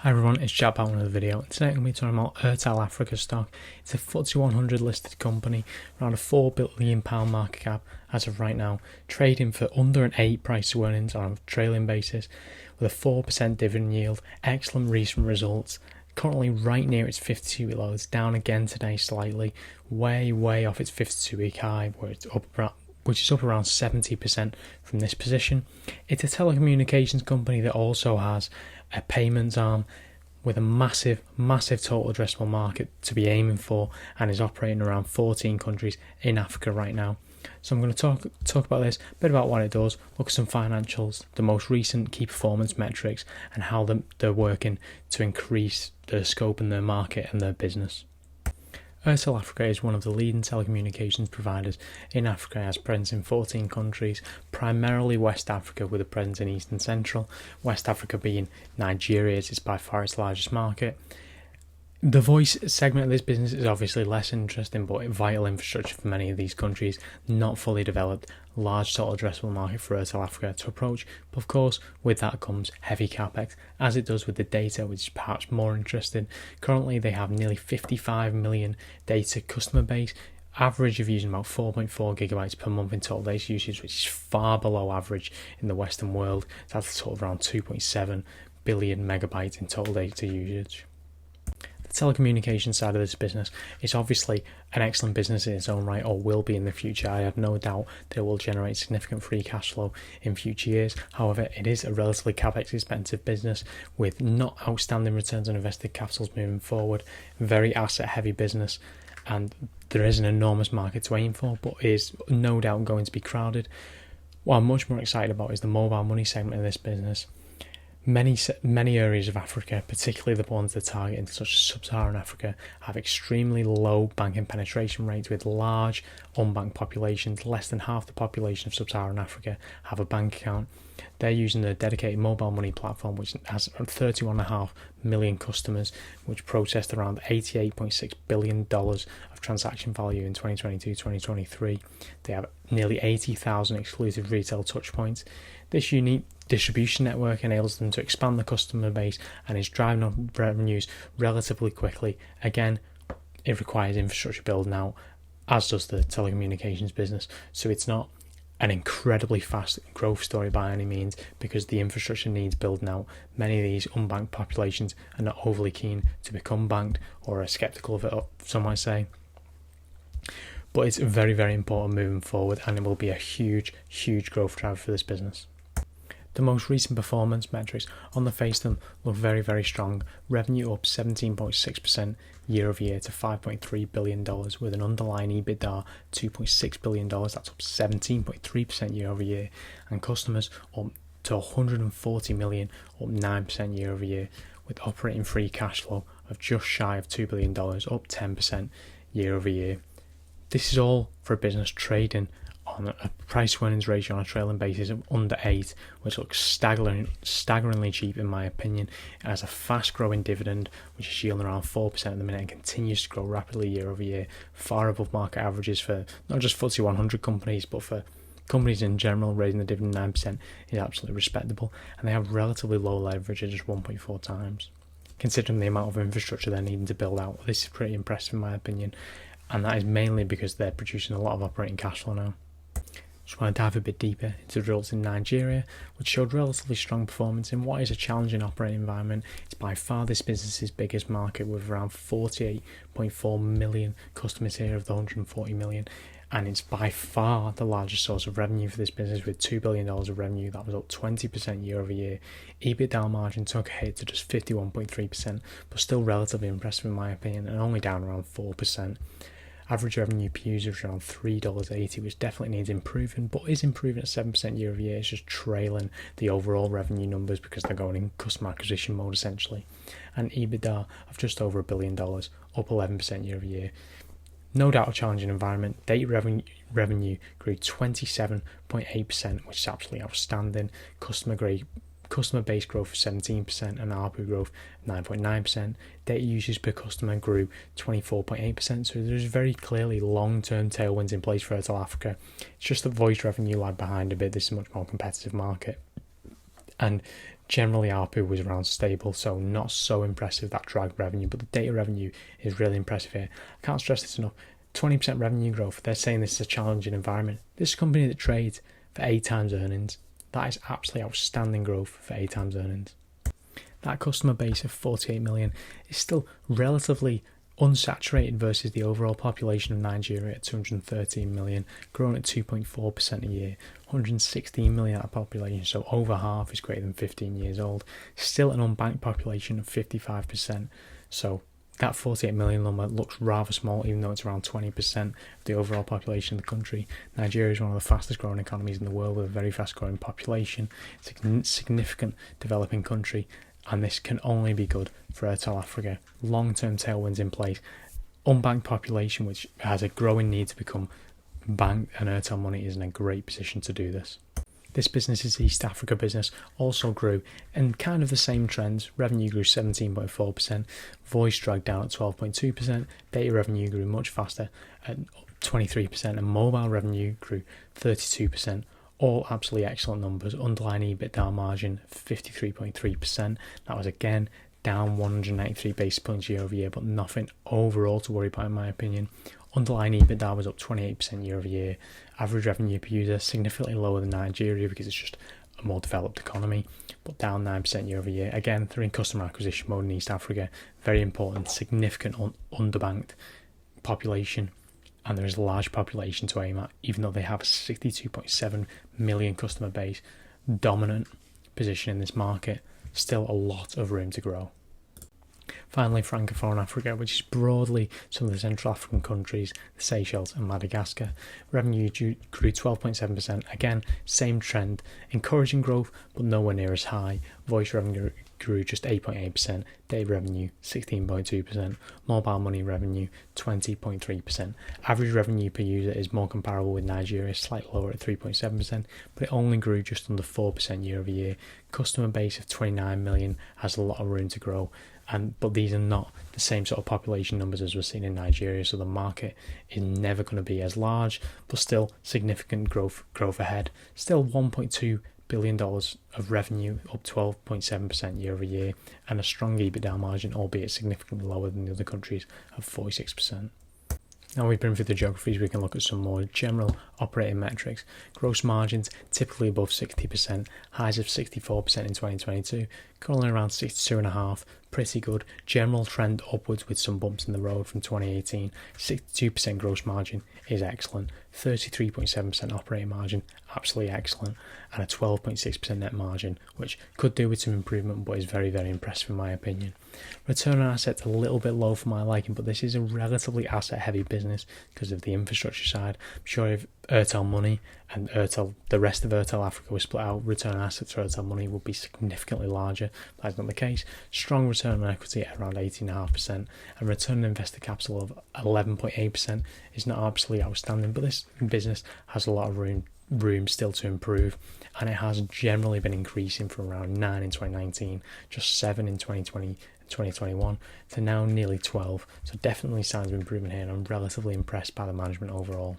Hi everyone, it's Jack back with another video. Today I'm going to be talking about Airtel Africa stock. It's a FTSE 100 listed company, around a £4 billion market cap as of right now, trading for under an 8 price to earnings on a trailing basis, with a 4% dividend yield, excellent recent results. Currently right near its 52-week low. It's down again today slightly, way off its 52-week high, where it's up around, which is up around 70% from this position. It's a telecommunications company that also has a payments arm with a massive total addressable market to be aiming for, and is operating around 14 countries in Africa right now. So I'm going to talk about this, a bit about what it does, look at some financials, the most recent key performance metrics, and how they're working to increase their scope in their market and their business. Airtel Africa is one of the leading telecommunications providers in Africa. It has presence in 14 countries, primarily West Africa with a presence in East and Central. West Africa being Nigeria, is by far its largest market. The voice segment of this business is obviously less interesting, but vital infrastructure for many of these countries, not fully developed, large total addressable market for Airtel Africa to approach. But of course, with that comes heavy capex, as it does with the data, which is perhaps more interesting. Currently, they have nearly 55 million data customer base, average of using about 4.4 gigabytes per month in total data usage, which is far below average in the Western world. That's a total of around 2.7 billion megabytes in total data usage. The telecommunications side of this business is obviously an excellent business in its own right, or will be in the future. I have no doubt that it will generate significant free cash flow in future years. However, it is a relatively capex expensive business with not outstanding returns on invested capitals moving forward. Very asset heavy business, and there is an enormous market to aim for, but is no doubt going to be crowded. What I'm much more excited about is the mobile money segment of this business. Many areas of Africa, particularly the ones they're targeting, such as sub-Saharan Africa, have extremely low banking penetration rates with large unbanked populations. Less than half the population of sub-Saharan Africa have a bank account. They're using a dedicated mobile money platform which has 31.5 million customers, which processed around $88.6 billion of transaction value in 2022-2023. They have nearly 80,000 exclusive retail touchpoints. This unique distribution network enables them to expand the customer base and is driving up revenues relatively quickly. Again, it requires infrastructure building out, as does the telecommunications business. So it's not an incredibly fast growth story by any means, because the infrastructure needs building out. Many of these unbanked populations are not overly keen to become banked, or are skeptical of it, some might say. But it's very important moving forward, and it will be a huge growth driver for this business. The most recent performance metrics on the face of them look very strong. Revenue up 17.6% year over year to $5.3 billion, with an underlying EBITDA $2.6 billion. That's up 17.3% year over year, and customers up to 140 million, up 9% year over year, with operating free cash flow of just shy of $2 billion, up 10% year over year. This is all for a business trading on a price earnings ratio on a trailing basis of under 8, which looks staggeringly cheap in my opinion. It has a fast growing dividend, which is yielding around 4% at the minute, and continues to grow rapidly year over year, far above market averages for not just FTSE 100 companies, but for companies in general. Raising the dividend 9% is absolutely respectable, and they have relatively low leverage at just 1.4 times. Considering the amount of infrastructure they're needing to build out, this is pretty impressive in my opinion, and that is mainly because they're producing a lot of operating cash flow now. Just want to dive a bit deeper into the results in Nigeria, which showed relatively strong performance in what is a challenging operating environment. It's by far this business's biggest market, with around 48.4 million customers here of the 140 million, and it's by far the largest source of revenue for this business, with $2 billion of revenue. That was up 20% year over year. EBITDA margin took a hit to just 51.3%, but still relatively impressive in my opinion, and only down around 4%. Average revenue per user is around $3.80, which definitely needs improving, but is improving at 7% year over year. It's just trailing the overall revenue numbers because they're going in customer acquisition mode essentially. And EBITDA of just over $1 billion, up 11% year over year. No doubt a challenging environment. Data revenue grew 27.8%, which is absolutely outstanding. Customer base growth of 17% and ARPU growth 9.9%. Data usage per customer grew 24.8%. So there's very clearly long-term tailwinds in place for Airtel Africa. It's just that voice revenue lagged behind a bit. This is a much more competitive market. And Generally, ARPU was around stable, so not so impressive that dragged revenue, but the data revenue is really impressive here. I can't stress this enough. 20% revenue growth. They're saying this is a challenging environment. This is a company that trades for 8 times earnings. That is absolutely outstanding growth for 8 times earnings. That customer base of 48 million is still relatively unsaturated versus the overall population of Nigeria at 213 million, growing at 2.4% a year. 116 million of that population, so over half is greater than 15 years old. Still an unbanked population of 55%. So that 48 million number looks rather small, even though it's around 20% of the overall population of the country. Nigeria is one of the fastest growing economies in the world with a very fast growing population. It's a significant developing country, and this can only be good for Airtel Africa. Long-term tailwinds in place. Unbanked population, which has a growing need to become banked, and Airtel Money is in a great position to do this. This business's East Africa business also grew in kind of the same trends. Revenue grew 17.4%, voice dragged down at 12.2%, data revenue grew much faster at 23%, and mobile revenue grew 32%. All absolutely excellent numbers. Underlying EBITDA margin 53.3%. That was again down 193 basis points year over year, but nothing overall to worry about in my opinion. Underlying EBITDA was up 28% year over year. Average revenue per user significantly lower than Nigeria because it's just a more developed economy, but down 9% year over year. Again, they're in customer acquisition mode in East Africa. Very important, significant underbanked population. And there is a large population to aim at, even though they have a 62.7 million customer base, dominant position in this market, still a lot of room to grow. Finally, Francophone Africa, which is broadly some of the Central African countries, the Seychelles and Madagascar. Revenue grew 12.7%. Again, same trend, encouraging growth, but nowhere near as high. Voice revenue grew just 8.8%, data revenue 16.2%, mobile money revenue 20.3%. Average revenue per user is more comparable with Nigeria, slightly lower at 3.7%, but it only grew just under 4% year over year. Customer base of 29 million has a lot of room to grow, but these are not the same sort of population numbers as we're seeing in Nigeria, so the market is never going to be as large, but still significant growth ahead. Still $1.2 billion of revenue, up 12.7% year over year, and a strong EBITDA margin, albeit significantly lower than the other countries, of 46%. Now we've been through the geographies, we can look at some more general operating metrics. Gross margins typically above 60%, highs of 64% in 2022, currently around 62.5%, pretty good. General trend upwards with some bumps in the road from 2018. 62% gross margin is excellent, 33.7% operating margin, absolutely excellent, and a 12.6% net margin, which could do with some improvement, but is very, very impressive in my opinion. Return on assets a little bit low for my liking, but this is a relatively asset heavy business because of the infrastructure side. I'm sure if Airtel Money and the rest of Airtel Africa was split out, return on assets for Airtel Money would be significantly larger. That's not the case. Strong return on equity at around 18.5%, and return on invested capital of 11.8% is not absolutely outstanding, but this business has a lot of room still to improve, and it has generally been increasing from around 9 in 2019, just 7 in 2020 2021 to now nearly 12, so definitely signs of improvement here, and I'm relatively impressed by the management overall.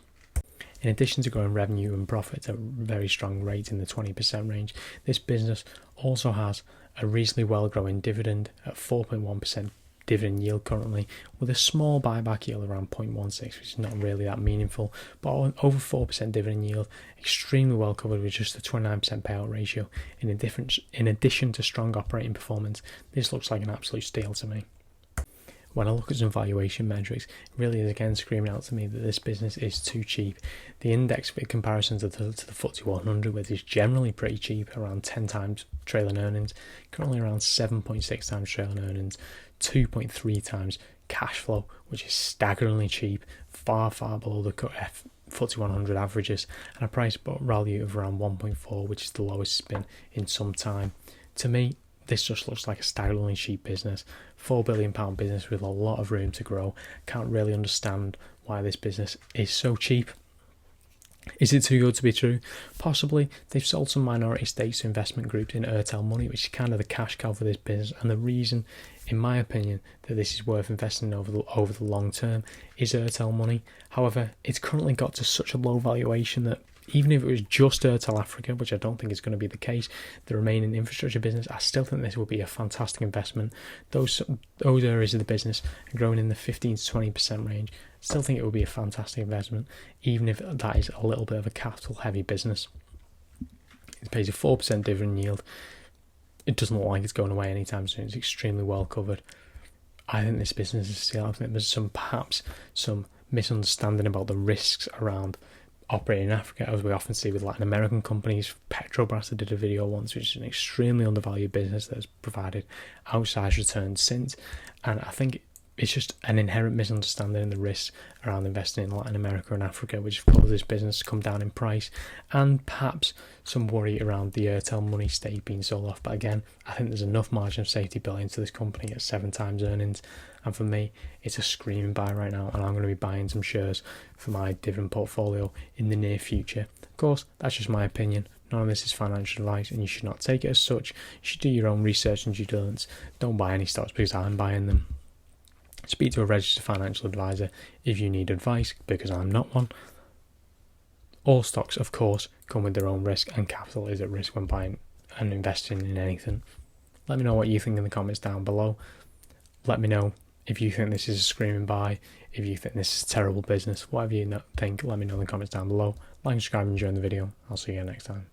In addition to growing revenue and profits at very strong rates in the 20% range, this business also has a reasonably well growing dividend at 4.1% dividend yield currently, with a small buyback yield around 0.16, which is not really that meaningful, but over 4% dividend yield, extremely well covered with just a 29% payout ratio. In addition to strong operating performance, this looks like an absolute steal to me. When I look at some valuation metrics, it really is again screaming out to me that this business is too cheap. The index in comparison to the FTSE 100, which is generally pretty cheap, around 10 times trailing earnings, currently around 7.6 times trailing earnings, 2.3 times cash flow, which is staggeringly cheap, far below the FTSE 100 averages, and a price book value of around 1.4, which is the lowest it's been in some time. To me, this just looks like a staggeringly cheap business, £4 billion business with a lot of room to grow. Can't really understand why this business is so cheap. Is it too good to be true? Possibly. They've sold some minority stakes to investment groups in Airtel Money, which is kind of the cash cow for this business, and the reason, in my opinion, that this is worth investing in over the long term is Airtel Money. However, it's currently got to such a low valuation that Even if it was just Airtel Africa, which I don't think is going to be the case, the remaining infrastructure business, I still think this will be a fantastic investment. Those areas of the business are growing in the 15 to 20% range. I still think it will be a fantastic investment, even if that is a little bit of a capital-heavy business. It pays a 4% dividend yield. It doesn't look like it's going away anytime soon. It's extremely well covered. I think this business is still, I think there's perhaps some misunderstanding about the risks around operating in Africa, as we often see with Latin American companies. Petrobras did a video once, which is an extremely undervalued business that has provided outsized returns since, and I think it's just an inherent misunderstanding in the risks around investing in Latin America and Africa, which have caused this business to come down in price, and perhaps some worry around the Airtel money stake being sold off. But again, I think there's enough margin of safety built into this company at 7 times earnings, and for me, it's a screaming buy right now, and I'm going to be buying some shares for my dividend portfolio in the near future. Of course, that's just my opinion. None of this is financial advice, and you should not take it as such. You should do your own research and due diligence. Don't buy any stocks because I'm buying them. Speak to a registered financial advisor if you need advice, because I'm not one. All stocks, of course, come with their own risk, and capital is at risk when buying and investing in anything. Let me know what you think in the comments down below. Let me know if you think this is a screaming buy, if you think this is a terrible business, whatever you think, let me know in the comments down below. Like and subscribe and enjoy the video. I'll see you next time.